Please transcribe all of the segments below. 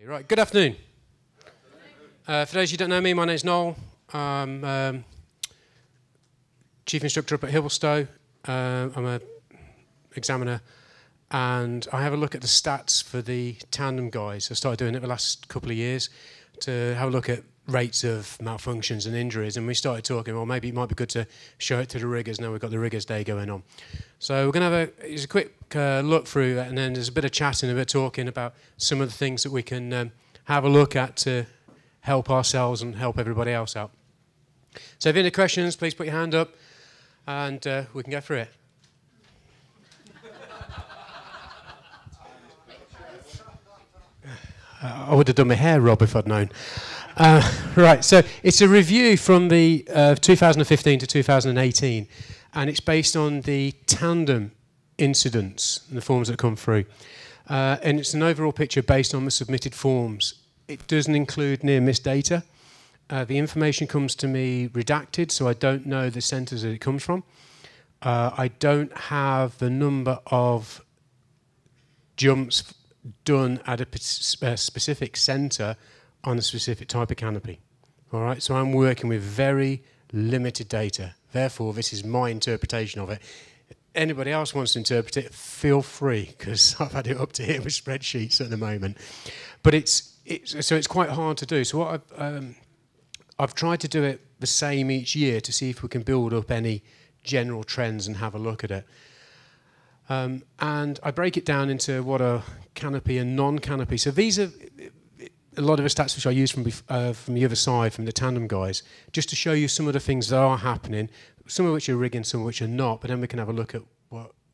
Right, good afternoon. For those of you who don't know me, my name's Noel. I'm Chief Instructor up at Hibbleston. I'm an examiner, and I have a look at the stats for the Tandem guys. I started doing it the last couple of years to have a look at rates of malfunctions and injuries, and we started talking, well, maybe it might be good to show it to the riggers. Now we've got the riggers day going on. So we're going to have a quick look through that, and then there's a bit of chatting, a bit of talking about some of the things that we can have a look at to help ourselves and help everybody else out. So if you have any questions, please put your hand up, and we can go through it. I would have done my hair, Rob, if I'd known. Right, so it's a review from the 2015 to 2018, and it's based on the Tandem incidents and the forms that come through. And it's an overall picture based on the submitted forms. It doesn't include near-miss data. The information comes to me redacted, so I don't know the centres that it comes from. I don't have the number of jumps done at a specific centre on a specific type of canopy. All right, so I'm working with very limited data. Therefore, this is my interpretation of it. Anybody else wants to interpret it, feel free, because I've had it up to here with spreadsheets at the moment. But it's quite hard to do. So what I've tried to do it the same each year to see if we can build up any general trends and have a look at it. And I break it down into what are canopy and non-canopy. So these are a lot of the stats which I use from the other side, from the Tandem guys, just to show you some of the things that are happening, some of which are rigging, some of which are not, but then we can have a look at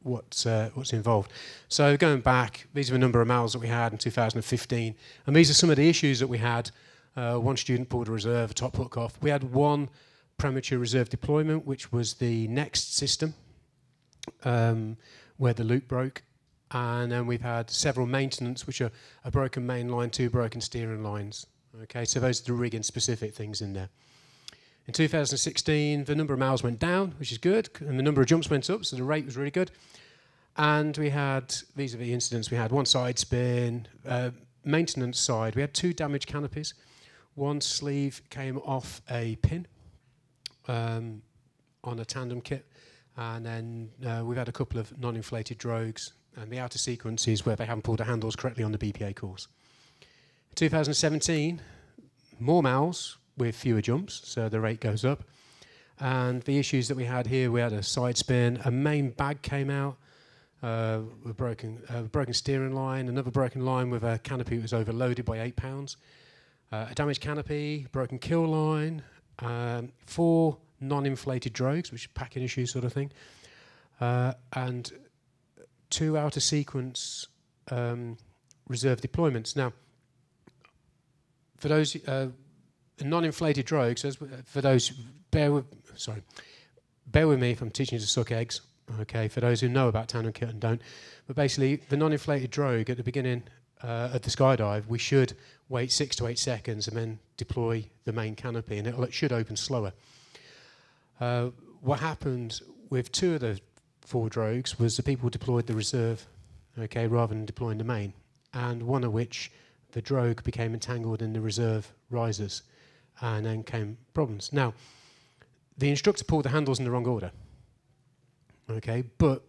what's involved. So going back, these are the number of miles that we had in 2015, and these are some of the issues that we had. One student pulled a reserve, a top hook off. We had one premature reserve deployment, which was the next system, where the loop broke. And then we've had several maintenance, which are a broken main line, 2 broken steering lines. Okay, so those are the rigging specific things in there. In 2016, the number of miles went down, which is good, and the number of jumps went up, so the rate was really good. And we had, these are the incidents, we had one side spin, maintenance side, we had 2 damaged canopies. One sleeve came off a pin on a Tandem kit, and then we've had a couple of non-inflated drogues, and the outer sequence is where they haven't pulled the handles correctly on the BPA course. In 2017, more miles with fewer jumps, so the rate goes up. And the issues that we had here, we had a side spin, a main bag came out, a broken steering line, another broken line with a canopy that was overloaded by 8 pounds, a damaged canopy, broken kill line, 4 non-inflated drogues, which are packing issues sort of thing, and 2 outer sequence reserve deployments. Now, for those non-inflated drogues, for those, bear with me if I'm teaching you to suck eggs. Okay, for those who know about Tandem kit and don't, but basically the non-inflated drogue at the beginning of the skydive, we should wait 6 to 8 seconds and then deploy the main canopy, and it should open slower. What happened with 2 of the 4 drogues was the people deployed the reserve, okay, rather than deploying the main, and one of which, the drogue became entangled in the reserve risers, and then came problems. Now, the instructor pulled the handles in the wrong order, okay, but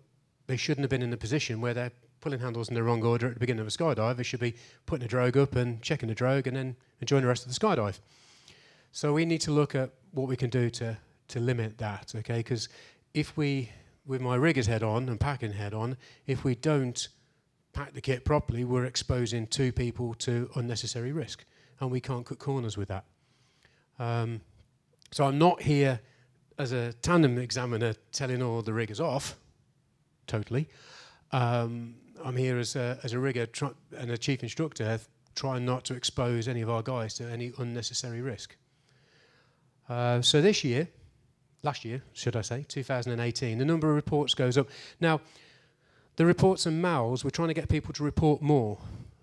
they shouldn't have been in a position where they're pulling handles in the wrong order at the beginning of a skydive. They should be putting a drogue up and checking the drogue and then enjoying the rest of the skydive. So we need to look at what we can do to limit that, okay, because if we, with my rigger's head on and packing head on, if we don't pack the kit properly, we're exposing 2 people to unnecessary risk, and we can't cut corners with that. So I'm not here as a Tandem examiner telling all the riggers off, totally. I'm here as a rigger and a chief instructor, trying not to expose any of our guys to any unnecessary risk. So this year, last year, should I say, 2018, the number of reports goes up. Now, the reports and MALs, we're trying to get people to report more.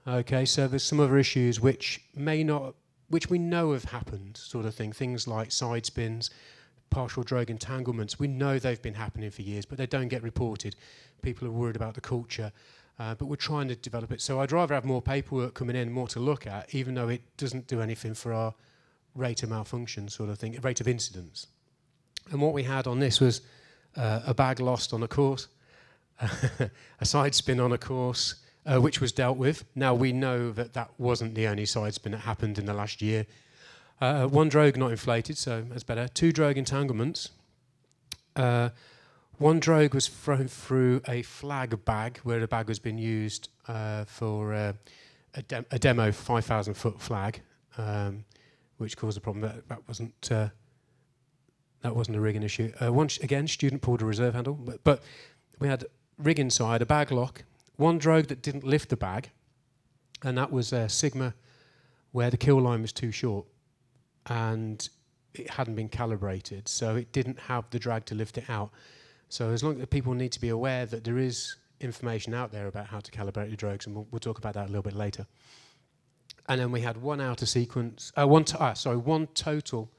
Okay, so there's some other issues which we know have happened, sort of thing. Things like side spins, partial drogue entanglements. We know they've been happening for years, but they don't get reported. People are worried about the culture. but we're trying to develop it. So I'd rather have more paperwork coming in, more to look at, even though it doesn't do anything for our rate of malfunction sort of thing, rate of incidents. And what we had on this was a bag lost on a course, a side spin on a course, which was dealt with. Now we know that that wasn't the only side spin that happened in the last year. One drogue not inflated, so that's better. 2 drogue entanglements. One drogue was thrown through a flag bag where the bag was being used for a demo 5,000-foot flag, which caused a problem. That wasn't a rigging issue. Once again, student pulled a reserve handle, but we had rig inside, a bag lock, one drogue that didn't lift the bag, and that was Sigma, where the kill line was too short, and it hadn't been calibrated, so it didn't have the drag to lift it out. So as long as people need to be aware that there is information out there about how to calibrate the drogues, and we'll talk about that a little bit later. And then we had one outer sequence, one total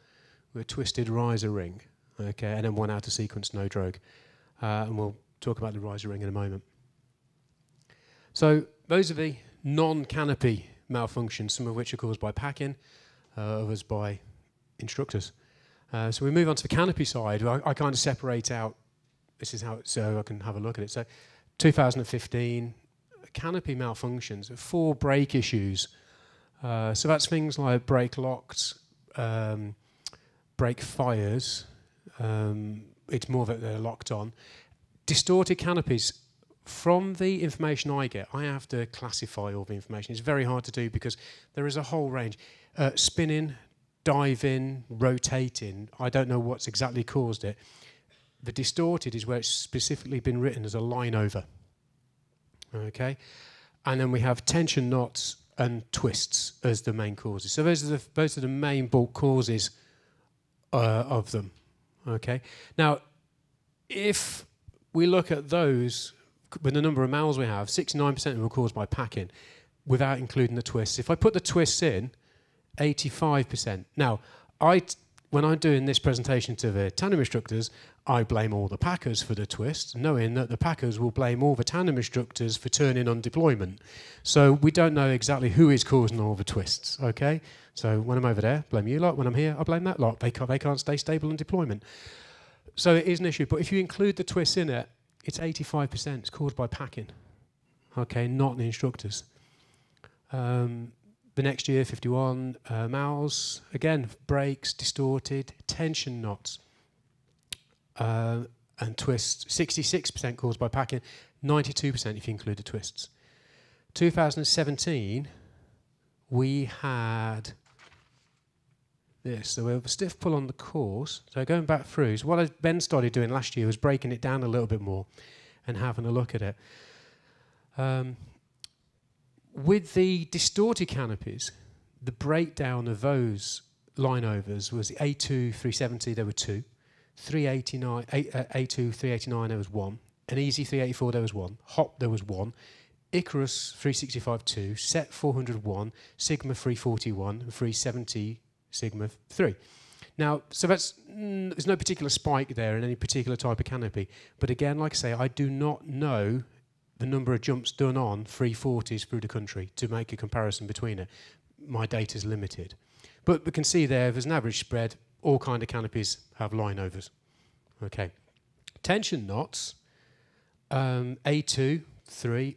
with a twisted riser ring, okay, and then one outer sequence, no drogue. And we'll talk about the riser ring in a moment. So those are the non-canopy malfunctions, some of which are caused by packing, others by instructors. So we move on to the canopy side. I kind of separate out, this is how, so I can have a look at it. So 2015, canopy malfunctions, 4 brake issues. So that's things like brake locks, brake fires, it's more that they're locked on. Distorted canopies, from the information I get, I have to classify all the information. It's very hard to do because there is a whole range. Spinning, diving, rotating, I don't know what's exactly caused it. The distorted is where it's specifically been written as a line over. Okay? And then we have tension knots and twists as the main causes. So those are the main bulk causes of them. Okay? Now, if we look at those, with the number of mals we have, 69% of them are caused by packing, without including the twists. If I put the twists in, 85%. Now, when I'm doing this presentation to the tandem instructors, I blame all the packers for the twists, knowing that the packers will blame all the tandem instructors for turning on deployment. So we don't know exactly who is causing all the twists, okay? So when I'm over there, blame you lot. When I'm here, I blame that lot. They can't stay stable in deployment. So it is an issue. But if you include the twists in it, it's 85%. It's caused by packing, okay, not the instructors. The next year, 51 mals, again, brakes, distorted, tension knots, and twists. 66% caused by packing, 92% if you include the twists. 2017, we had this. So we have a stiff pull on the course. So going back through, so what Ben started doing last year was breaking it down a little bit more and having a look at it. With the distorted canopies, the breakdown of those line overs was A2 370, there were 2. 389, A2 389, there was 1. An Easy 384, there was 1. Hop, there was 1. Icarus 365, 2. Set 401. Sigma 341. And 370, Sigma 3. Now, so that's, there's no particular spike there in any particular type of canopy. But again, like I say, I do not know the number of jumps done on 340s through the country to make a comparison between it. My data is limited. But we can see there's an average spread. All kind of canopies have line overs. Okay. Tension knots, A2, 3,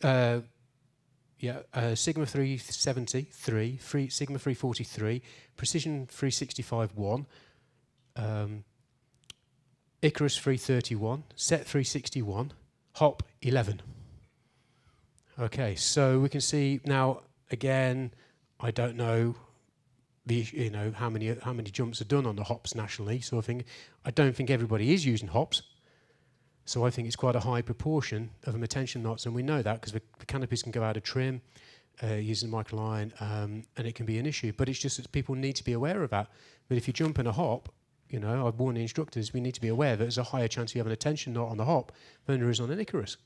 Sigma 370, 3, Sigma 343, Precision 365, 1, Icarus 331, Set 361, Hop 11. Okay, so we can see now, again, I don't know how many jumps are done on the hops nationally, so I don't think everybody is using hops. So I think it's quite a high proportion of them are tension knots, and we know that because the canopies can go out of trim using microline, and it can be an issue. But it's just that people need to be aware of that. But if you jump in a hop, I've warned the instructors, we need to be aware that there's a higher chance of you having a tension knot on the hop than there is on an Icarus.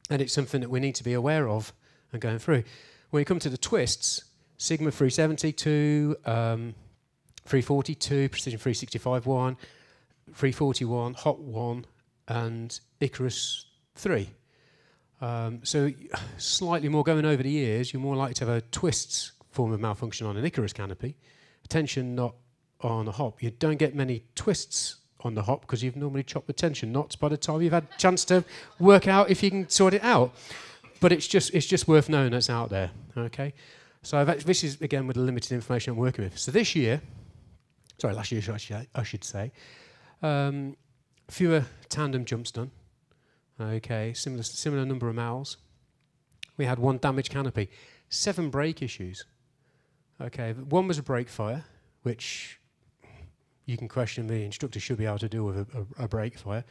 And it's something that we need to be aware of and going through. When you come to the twists, Sigma 372, 342, Precision 365, 1, 341, Hop 1, and Icarus 3. So slightly more going over the years, you're more likely to have a twists form of malfunction on an Icarus canopy, a tension knot on a hop. You don't get many twists on the hop because you've normally chopped the tension knots by the time you've had a chance to work out if you can sort it out. But it's just worth knowing that's out there. Okay, so this is again with the limited information I'm working with. So last year, I should say, fewer tandem jumps done. Okay, similar number of miles. We had 1 damaged canopy, 7 brake issues. Okay, 1 was a brake fire, which you can question the instructor should be able to deal with a brake fire.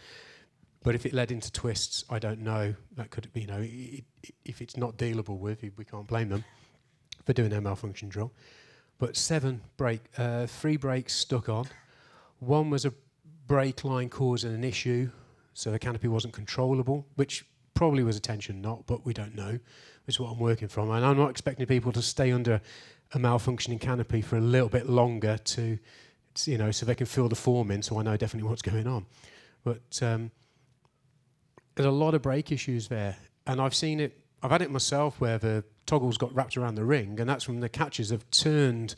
But if it led into twists, I don't know. That could be, if it's not dealable with, we can't blame them for doing their malfunction drill. But 3 brakes stuck on. 1 was a brake line causing an issue, so the canopy wasn't controllable, which probably was a tension knot, but we don't know. Which is what I'm working from. And I'm not expecting people to stay under a malfunctioning canopy for a little bit longer to, so they can fill the form in, so I know definitely what's going on. But there's a lot of brake issues there, and I've had it myself where the toggles got wrapped around the ring, and that's when the catchers have turned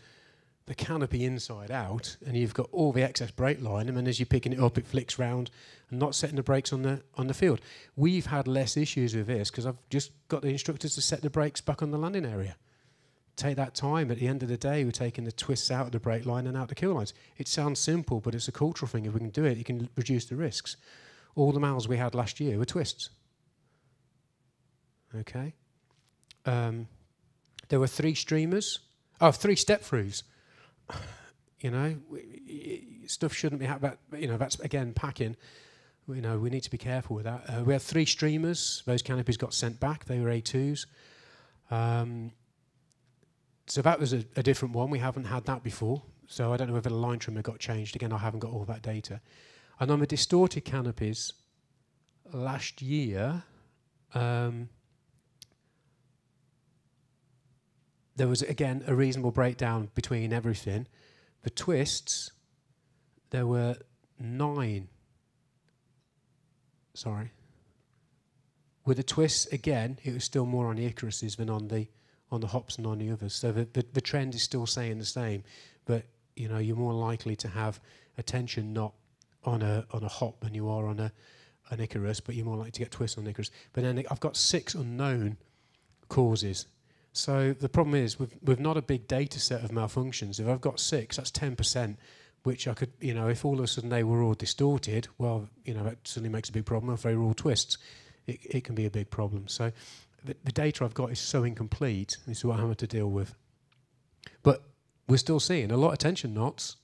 the canopy inside out, and you've got all the excess brake line, and then as you're picking it up, it flicks round and not setting the brakes on the field. We've had less issues with this because I've just got the instructors to set the brakes back on the landing area. Take that time. At the end of the day, we're taking the twists out of the brake line and out the kill lines. It sounds simple, but it's a cultural thing. If we can do it, you can reduce the risks. All the miles we had last year were twists. Okay. There were 3 streamers. 3 step-throughs. Stuff shouldn't be happening. That's, again, packing. We need to be careful with that. We had 3 streamers. Those canopies got sent back. They were A2s. So that was a different one. We haven't had that before. So I don't know whether the line trimmer got changed. Again, I haven't got all that data. And on the distorted canopies, last year, there was, again, a reasonable breakdown between everything. The twists, there were 9. Sorry. With the twists, again, it was still more on the Icaruses than on the hops and on the others. So the trend is still saying the same, but you're more likely to have a tension knot on a hop than you are on an Icarus, but you're more likely to get twists on Icarus. But then I've got 6 unknown causes. So the problem is with not a big data set of malfunctions, if I've got 6, that's 10%, which I could, if all of a sudden they were all distorted, well, that suddenly makes a big problem. If they were all twists, it can be a big problem. So the data I've got is so incomplete. This is what I'm having to deal with. But we're still seeing a lot of tension knots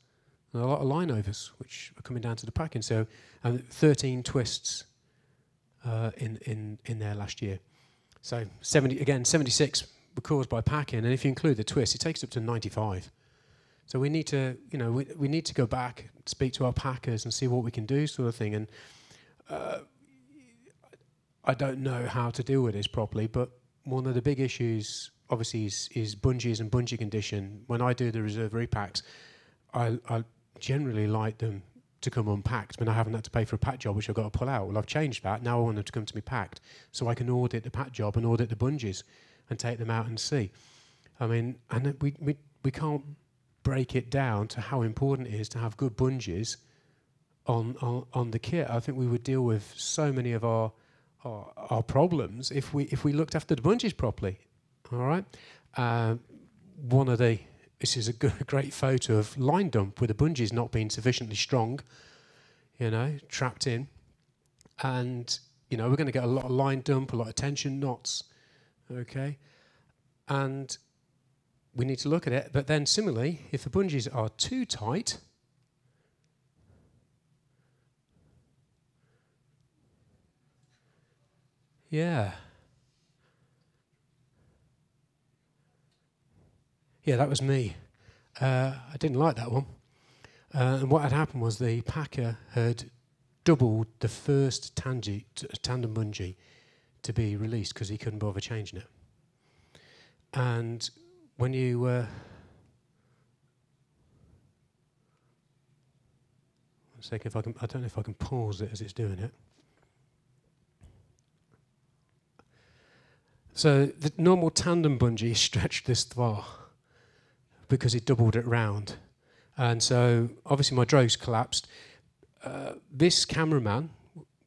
and a lot of line overs, which are coming down to the packing. So 13 twists in there last year. So 76 were caused by packing, and if you include the twist, it takes up to 95. So we need to, we need to go back, speak to our packers, and see what we can do, sort of thing. And I don't know how to deal with this properly, but one of the big issues, obviously, is bungees and bungee condition. When I do the reserve repacks, I generally like them to come unpacked, when I haven't had to pay for a pack job, which I've got to pull out. Well, I've changed that. Now I want them to come to me packed, so I can audit the pack job and audit the bungees and take them out and see. I mean, and we can't break it down to how important it is to have good bungees on the kit. I think we would deal with so many of our problems if we looked after the bungees properly. All right. This is a great photo of line dump with the bungees not being sufficiently strong, trapped in, and we're going to get a lot of line dump, a lot of tension knots. Okay, and we need to look at it. But then similarly, if the bungees are too tight, yeah, that was me. I didn't like that one. And what had happened was the packer had doubled the first tandem bungee to be released because he couldn't bother changing it. And when you one second, I don't know if I can pause it as it's doing it. So the normal tandem bungee is stretched this far because it doubled it round. And so obviously my drogue's collapsed. This cameraman,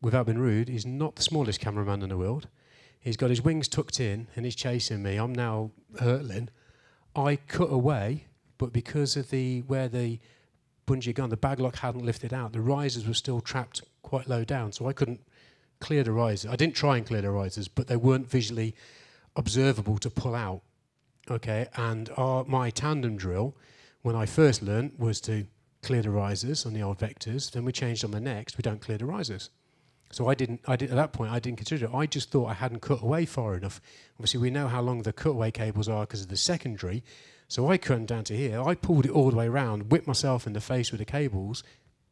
without being rude, is not the smallest cameraman in the world. He's got his wings tucked in and he's chasing me. I'm now hurtling. I cut away, but because of where the bungee had gone, the bag lock hadn't lifted out. The risers were still trapped quite low down, so I couldn't clear the risers. I didn't try and clear the risers, but they weren't visually observable to pull out. Okay, and my tandem drill, when I first learned, was to clear the risers on the old vectors. Then we changed on the next, we don't clear the risers. So at that point, I didn't consider it. I just thought I hadn't cut away far enough. Obviously, we know how long the cutaway cables are because of the secondary. So I cut them down to here. I pulled it all the way around, whipped myself in the face with the cables,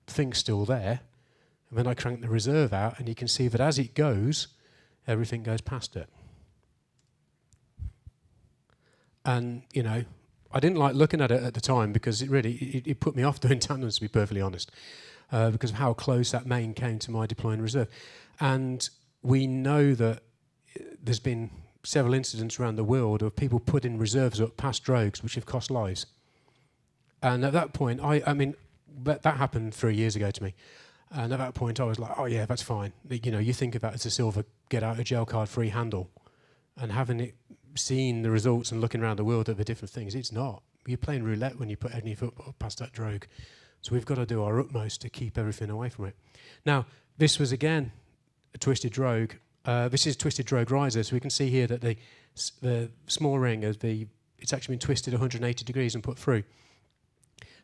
thing's still there. And then I cranked the reserve out, and you can see that as it goes, everything goes past it. And, you know, I didn't like looking at it at the time because it put me off doing tandems, to be perfectly honest, because of how close that main came to my deploying reserve. And we know that there's been several incidents around the world of people putting reserves up past drogues, which have cost lives. And at that point, I mean, that happened 3 years ago to me. And at that point, I was like, oh yeah, that's fine. You know, you think of that as a silver get-out-of-jail-card-free handle. And having seen the results and looking around the world at the different things, it's not. You're playing roulette when you put any foot past that drogue. So we've got to do our utmost to keep everything away from it. Now, this was, again, a twisted drogue. This is twisted drogue riser, so we can see here that the small ring, it's actually been twisted 180 degrees and put through.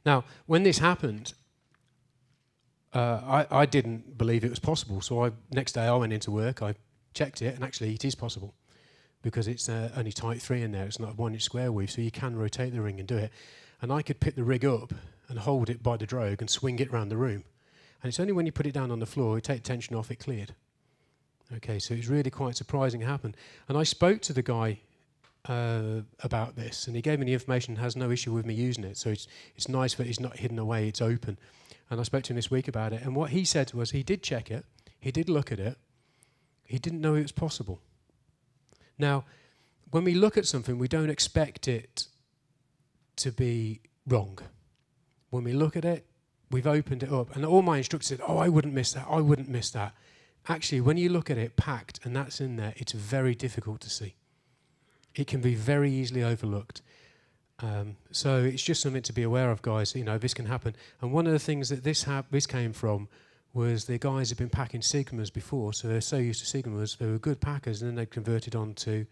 Now, when this happened, I didn't believe it was possible, so next day I went into work, I checked it, and actually it is possible, because it's only Type 3 in there, it's not a 1-inch square weave, so you can rotate the ring and do it. And I could pick the rig up and hold it by the drogue and swing it around the room. And it's only when you put it down on the floor, you take the tension off, it cleared. Okay, so it's really quite surprising it happened. And I spoke to the guy about this, and he gave me the information, has no issue with me using it. So it's nice that it's not hidden away, it's open. And I spoke to him this week about it, and what he said was he did check it, he did look at it, he didn't know it was possible. Now, when we look at something, we don't expect it to be wrong. When we look at it, we've opened it up, and all my instructors said, oh, I wouldn't miss that, I wouldn't miss that. Actually, when you look at it packed and that's in there, it's very difficult to see. It can be very easily overlooked. So it's just something to be aware of, guys. You know, this can happen. And one of the things that this came from was the guys had been packing Sigmas before, so they're so used to Sigmas, they were good packers, and then they converted on to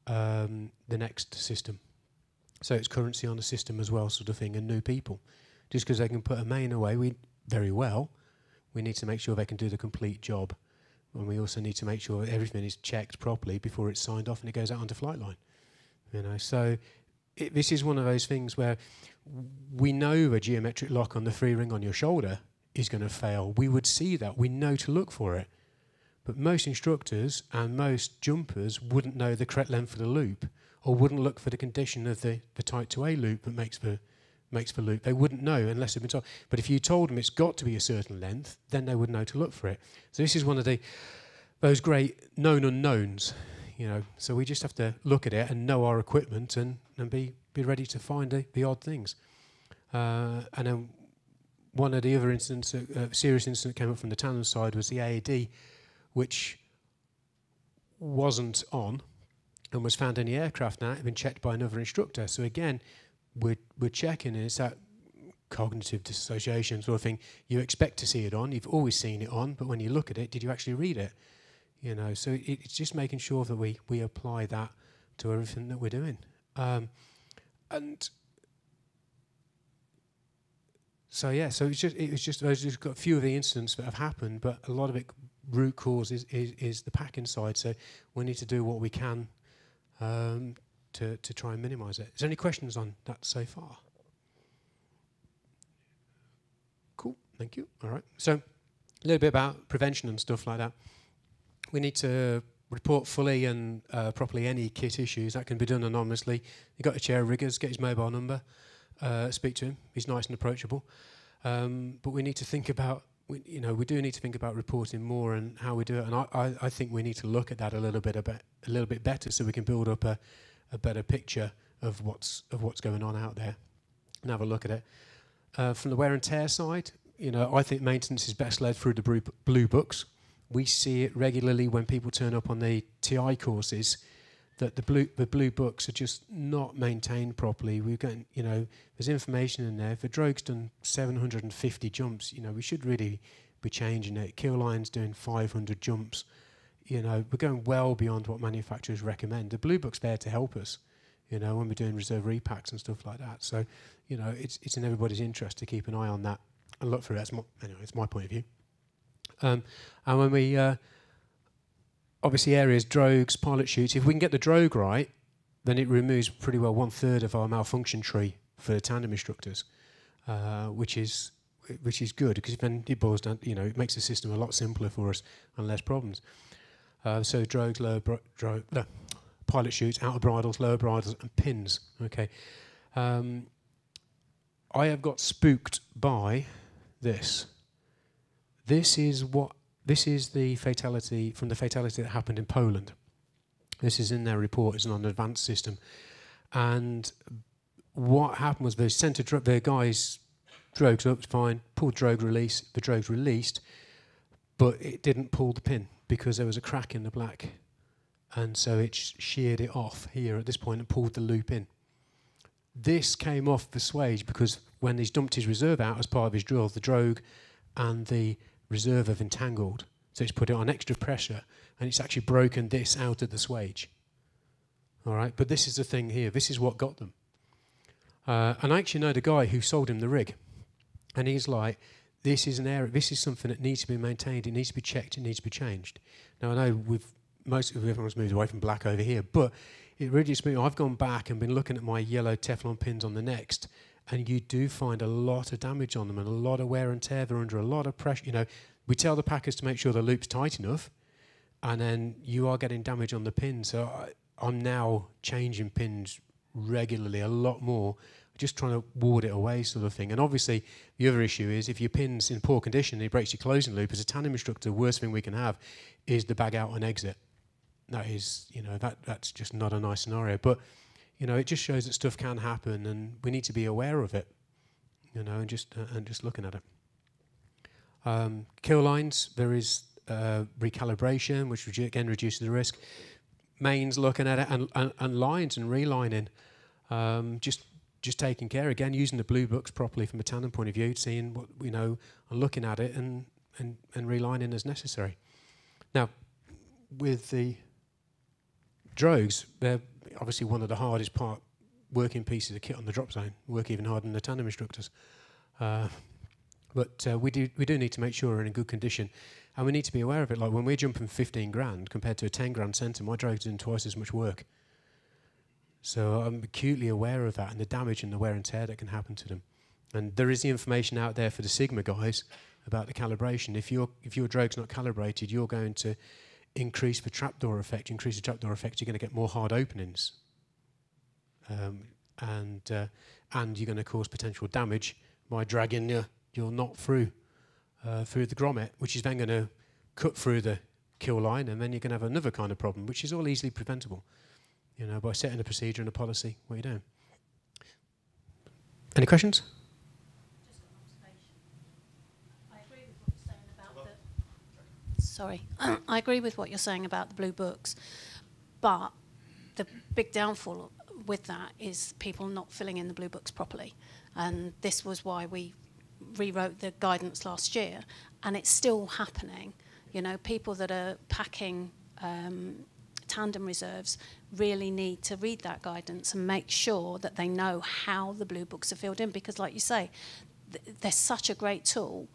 the next system. So it's currency on the system as well, sort of thing, and new people. Just because they can put a main away very well, we need to make sure they can do the complete job. And we also need to make sure that everything is checked properly before it's signed off and it goes out onto flight line. You know, so this is one of those things where we know a geometric lock on the free ring on your shoulder is going to fail. We would see that. We know to look for it. But most instructors and most jumpers wouldn't know the correct length of the loop, or wouldn't look for the condition of the Type 2A loop that makes the loop. They wouldn't know unless they've been told. But if you told them it's got to be a certain length, then they would know to look for it. So this is one of those great known unknowns, you know. So we just have to look at it and know our equipment and be ready to find the odd things. And then one of the other incidents, serious incident that came up from the Tandem side was the AAD, which wasn't on and was found in the aircraft now. It had been checked by another instructor. So again, we're checking, and it's that cognitive dissociation sort of thing. You expect to see it on, you've always seen it on, but when you look at it, did you actually read it? You know, so it's just making sure that we apply that to everything that we're doing. And so yeah, so it's just those got a few of the incidents that have happened, but a lot of it root cause is the packing side. So we need to do what we can to try and minimise it. Is there any questions on that so far? Cool, thank you. All right, so a little bit about prevention and stuff like that. We need to report fully and properly any kit issues. That can be done anonymously. You've got a chair riggers, get his mobile number, speak to him. He's nice and approachable. But we need to think about, we do need to think about reporting more and how we do it. And I think we need to look at that a little bit a little bit better, so we can build up a better picture of what's going on out there and have a look at it. From the wear and tear side, you know, I think maintenance is best led through the blue books. We see it regularly when people turn up on the TI courses, that the blue books are just not maintained properly. We're getting, you know, there's information in there. If a drogue's done 750 jumps, you know, we should really be changing it. Killline's doing 500 jumps. You know, we're going well beyond what manufacturers recommend. The blue book's there to help us, you know, when we're doing reserve repacks and stuff like that. So, you know, it's in everybody's interest to keep an eye on that and look for it. Anyway, it's my point of view. And when we obviously areas, drogues, pilot chutes, if we can get the drogue right, then it removes pretty well 1/3 of our malfunction tree for the tandem instructors, which is good, because then it boils down, you know, it makes the system a lot simpler for us and less problems. So drogues, pilot chutes, outer bridles, lower bridles, and pins. Okay. I have got spooked by this. This is the fatality that happened in Poland. This is in their report. It's on an advanced system. And what happened was they sent their guys, drogues up, fine, pulled drogue release, the drogue's released, but it didn't pull the pin because there was a crack in the black. And so it sheared it off here at this point and pulled the loop in. This came off the swage because when he's dumped his reserve out as part of his drill, the drogue and the reserve have entangled. So it's put it on extra pressure and it's actually broken this out of the swage. All right, but this is the thing here. This is what got them. And I actually know the guy who sold him the rig. And he's like, this is an area, this is something that needs to be maintained, it needs to be checked, it needs to be changed. Now I know everyone's moved away from black over here, but it really just means I've gone back and been looking at my yellow Teflon pins on the next, and you do find a lot of damage on them and a lot of wear and tear. They're under a lot of pressure. You know, we tell the packers to make sure the loop's tight enough, and then you are getting damage on the pins. So I'm now changing pins regularly, a lot more, just trying to ward it away, sort of thing. And obviously, the other issue is if your pin's in poor condition and it breaks your closing loop, as a tandem instructor, the worst thing we can have is the bag out and exit. That is, you know, that's just not a nice scenario. But, you know, it just shows that stuff can happen, and we need to be aware of it, you know, and just looking at it. Kill lines, there is recalibration, which again reduces the risk. Mains, looking at it, and lines and relining, just taking care, again, using the blue books properly from a tandem point of view, seeing what, you know, and looking at it and relining as necessary. Now, with the drogues, they're obviously one of the hardest working pieces of kit on the drop zone, work even harder than the tandem instructors. But we do need to make sure we're in good condition, and we need to be aware of it. Like when we're jumping 15 grand compared to a 10 grand centre, my drogue's doing twice as much work. So I'm acutely aware of that and the damage and the wear and tear that can happen to them. And there is the information out there for the Sigma guys about the calibration. If your drogue's not calibrated, you're going to increase the trapdoor effect. Increase the trapdoor effect, you're going to get more hard openings, and you're going to cause potential damage by dragging your knot through the grommet, which is then going to cut through the kill line, and then you're going to have another kind of problem, which is all easily preventable, you know, by setting a procedure and a policy. What are you doing? Any questions? Sorry, I agree with what you're saying about the blue books, but the big downfall with that is people not filling in the blue books properly. And this was why we rewrote the guidance last year, and it's still happening. You know, people that are packing tandem reserves really need to read that guidance and make sure that they know how the blue books are filled in, because like you say, they're such a great tool,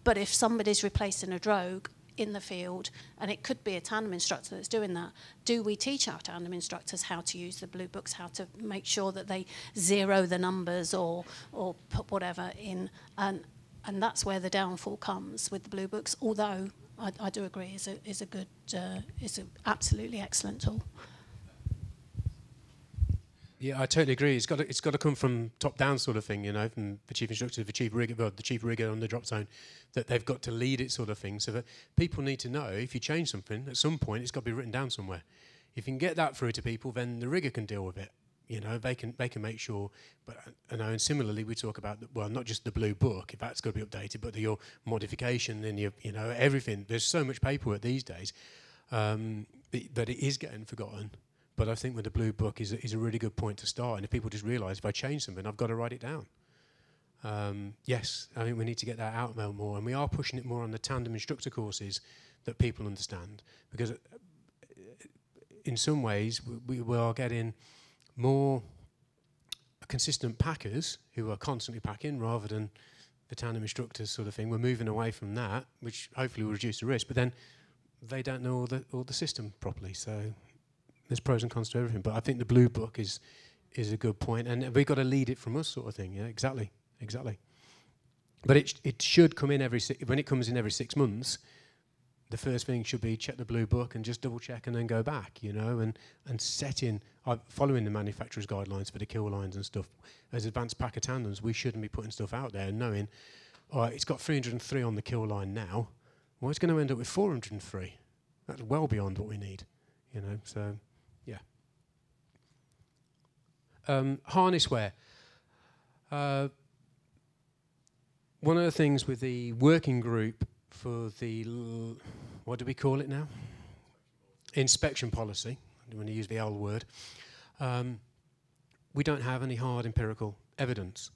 but if somebody's replacing a drogue in the field, and it could be a tandem instructor that's doing that, do we teach our tandem instructors how to use the blue books, how to make sure that they zero the numbers or put whatever in, and that's where the downfall comes with the blue books, although I do agree is an absolutely excellent tool. Yeah, I totally agree. It's got to come from top down, sort of thing, you know, from the chief instructor, the chief rigger on the drop zone, that they've got to lead it, sort of thing. So that people need to know if you change something at some point, it's got to be written down somewhere. If you can get that through to people, then the rigger can deal with it. You know, they can make sure. But and similarly, we talk about not just the blue book, if that's got to be updated, but your modification and your everything. There's so much paperwork these days that it is getting forgotten. But I think with the blue book is a really good point to start. And if people just realise if I change something, I've got to write it down. Yes, I think we need to get that out more, and we are pushing it more on the tandem instructor courses that people understand, because in some ways we are getting more consistent packers who are constantly packing rather than the tandem instructors sort of thing. We're moving away from that, which hopefully will reduce the risk, but then they don't know all the system properly, so there's pros and cons to everything. But I think the blue book is a good point, and we've got to lead it from us sort of thing. Yeah, exactly. But it should come in when it comes in every 6 months. The first thing should be check the blue book and just double check and then go back, and setting, following the manufacturer's guidelines for the kill lines and stuff. As advanced packer tandems, we shouldn't be putting stuff out there and knowing, all right, it's got 303 on the kill line now. Well, it's going to end up with 403. That's well beyond what we need, so yeah. Harness wear. One of the things with the working group for the, what do we call it now? Inspection policy. I don't want to use the L word. We don't have any hard empirical evidence.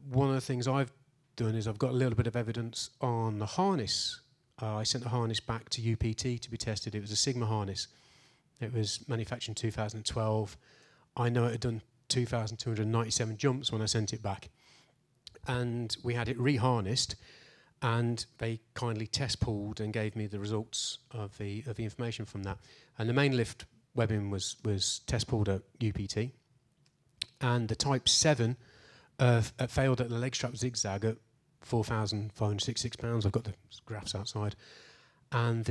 One of the things I've done is I've got a little bit of evidence on the harness. I sent the harness back to UPT to be tested. It was a Sigma harness. It was manufactured in 2012. I know it had done 2,297 jumps when I sent it back. And we had it reharnessed, and they kindly test pooled and gave me the results of the information from that. And the main lift webbing was test pooled at UPT, and the Type 7 failed at the leg strap zigzag at 4,566 pounds. I've got the graphs outside. And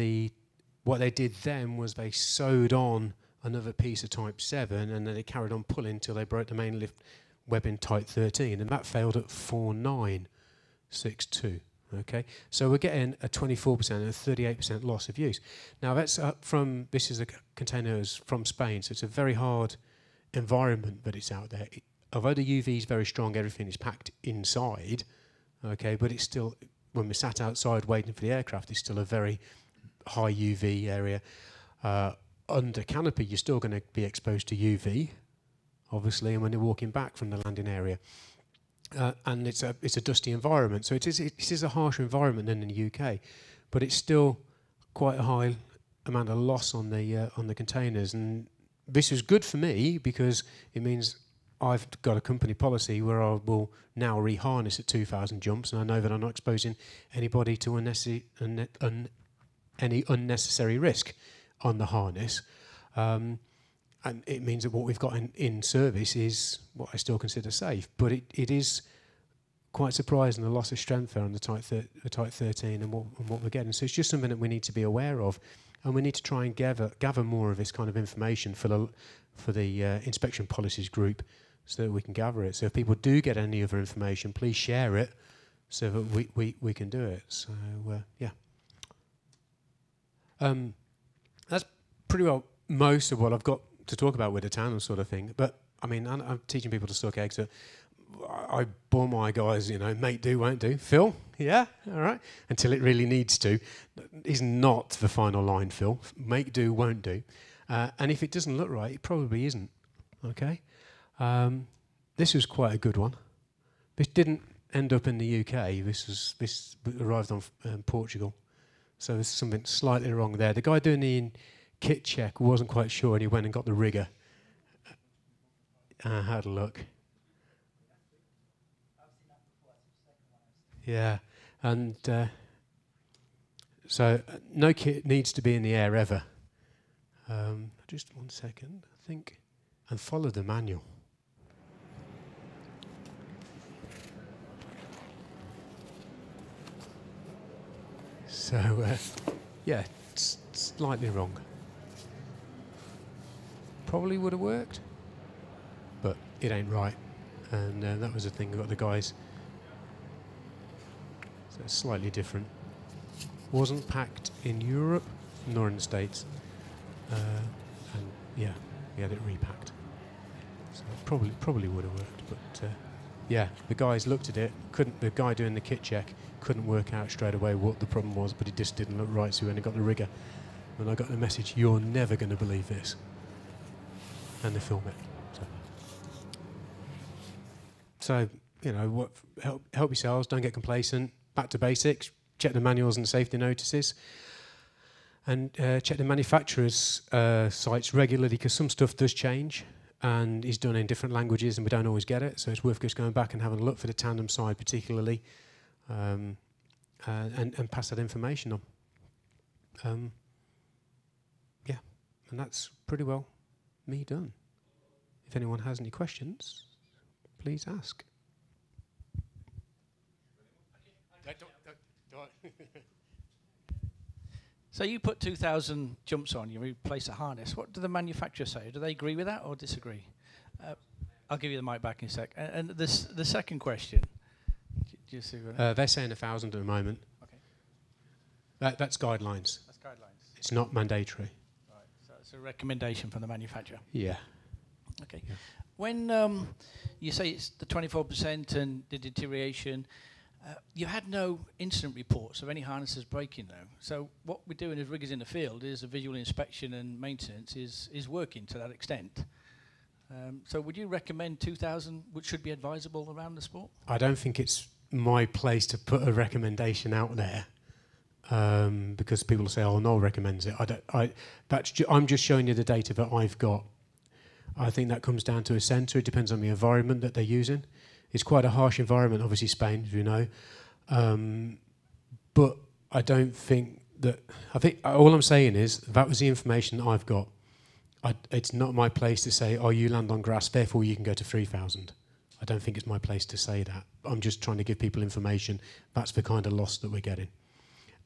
what they did then was they sewed on another piece of Type 7, and then they carried on pulling until they broke the main lift webbing Type 13, and that failed at 4,962. Okay, so we're getting a 24% and a 38% loss of use. Now that's this is a container from Spain, so it's a very hard environment that it's out there. Although the UV is very strong, everything is packed inside. Okay, but it's still, when we're sat outside waiting for the aircraft, it's still a very high UV area. Under Canopy, you're still going to be exposed to UV, obviously, and when you're walking back from the landing area. And it's a dusty environment, so it is a harsher environment than in the UK, but it's still quite a high amount of loss on the containers. And this is good for me because it means I've got a company policy where I will now reharness at 2,000 jumps, and I know that I'm not exposing anybody to any unnecessary risk on the harness. And it means that what we've got in service is what I still consider safe. But it is quite surprising, the loss of strength there on the Type 13 and what we're getting. So it's just something that we need to be aware of. And we need to try and gather more of this kind of information for the inspection policies group so that we can gather it. So if people do get any other information, please share it so that we can do it. So, yeah. That's pretty well most of what I've got to talk about with the tandem sort of thing. But I mean, I'm teaching people to suck eggs. So I bore my guys, make do, won't do. Phil, yeah, all right, until it really needs to. Is not the final line, Phil. Make do, won't do. And if it doesn't look right, it probably isn't. Okay. This was quite a good one. This didn't end up in the UK. This arrived on Portugal. So there's something slightly wrong there. The guy doing the kit check wasn't quite sure, and he went and got the rigger. Had a look. Yeah, and so no kit needs to be in the air ever. Just 1 second, I think, and follow the manual. So, yeah, it's slightly wrong. Probably would have worked, but it ain't right. And that was the thing. We got the guys. So it's slightly different. Wasn't packed in Europe nor in the States. Yeah, we had it repacked. So it probably would have worked, but yeah, the guys looked at it. The guy doing the kit check couldn't work out straight away what the problem was, but it just didn't look right. So we only got the rigger, and I got the message, "You're never going to believe this," and they film it. So you know, what help yourselves. Don't get complacent. Back to basics. Check the manuals and safety notices, and check the manufacturer's sites regularly, because some stuff does change and is done in different languages and we don't always get it, so it's worth just going back and having a look for the Tandem side particularly, and pass that information on. Yeah, and that's pretty well me done. If anyone has any questions, please ask. So you put 2,000 jumps on, you replace a harness. What do the manufacturer say? Do they agree with that or disagree? I'll give you the mic back in a sec. And the second question. They're saying 1,000 at the moment. Okay. That's guidelines. That's guidelines. It's not mandatory. Right. So it's a recommendation from the manufacturer. Yeah. Okay. Yeah. When you say it's the 24% and the deterioration, you had no incident reports of any harnesses breaking though. So what we're doing as riggers in the field is a visual inspection and maintenance is working to that extent. So would you recommend 2,000, which should be advisable around the sport? I don't think it's my place to put a recommendation out there, because people say, "Oh, Noel recommends it." I'm just showing you the data that I've got. I think that comes down to a centre. It depends on the environment that they're using. It's quite a harsh environment, obviously Spain, as you know. But I don't think that... I think all I'm saying is that was the information that I've got. It's not my place to say, "Oh, you land on grass, therefore you can go to 3,000. I don't think it's my place to say that. I'm just trying to give people information. That's the kind of loss that we're getting.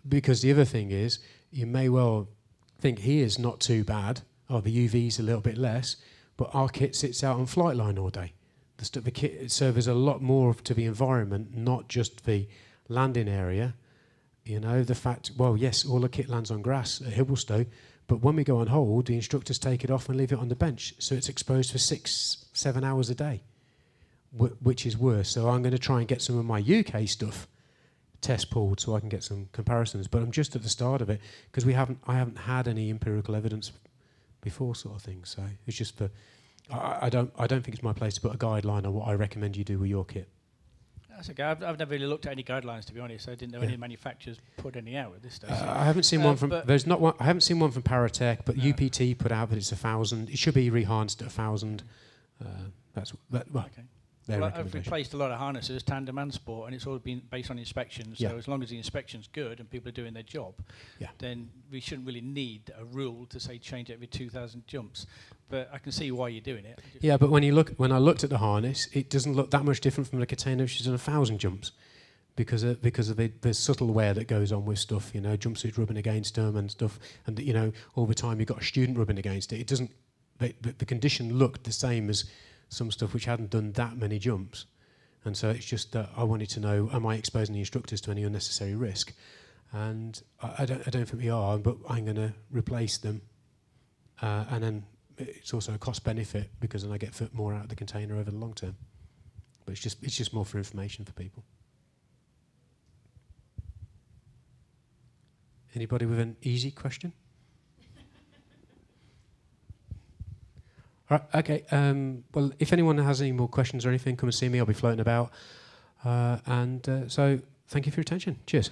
Because the other thing is, you may well think here is not too bad. Oh, the UV's a little bit less, but our kit sits out on flight line all day. The kit serves a lot more to the environment, not just the landing area. You know, the fact, well, yes, all the kit lands on grass at Hibblestow, but when we go on hold, the instructors take it off and leave it on the bench, so it's exposed for 6-7 hours a day, which is worse. So I'm going to try and get some of my UK stuff test pulled so I can get some comparisons. But I'm just at the start of it, because I haven't had any empirical evidence before, sort of thing. So it's just for... I don't think it's my place to put a guideline on what I recommend you do with your kit. That's okay. I've never really looked at any guidelines, to be honest. I didn't know any manufacturers put any out at this stage. I haven't seen one from... There's not one. I haven't seen one from Paratech, but no. UPT put out that it's 1,000. It should be reharnessed at 1,000. That's well. Okay. Well, I've replaced a lot of harnesses, Tandem and Sport, and it's all been based on inspections. So as long as the inspection's good and people are doing their job, then we shouldn't really need a rule to say change it every 2,000 jumps. But I can see why you're doing it. Yeah, but when I looked at the harness, it doesn't look that much different from the container which is on 1,000 jumps, because of the subtle wear that goes on with stuff. You know, jumpsuits rubbing against them and stuff, and you know, all the time you've got a student rubbing against it. It doesn't. The condition looked the same as some stuff which hadn't done that many jumps, and so it's just that I wanted to know: am I exposing the instructors to any unnecessary risk? And I don't think we are, but I'm going to replace them, and then. It's also a cost benefit, because then I get more out of the container over the long term. But it's just more for information for people. Anybody with an easy question? All right, okay. Well, if anyone has any more questions or anything, come and see me. I'll be floating about. So thank you for your attention. Cheers.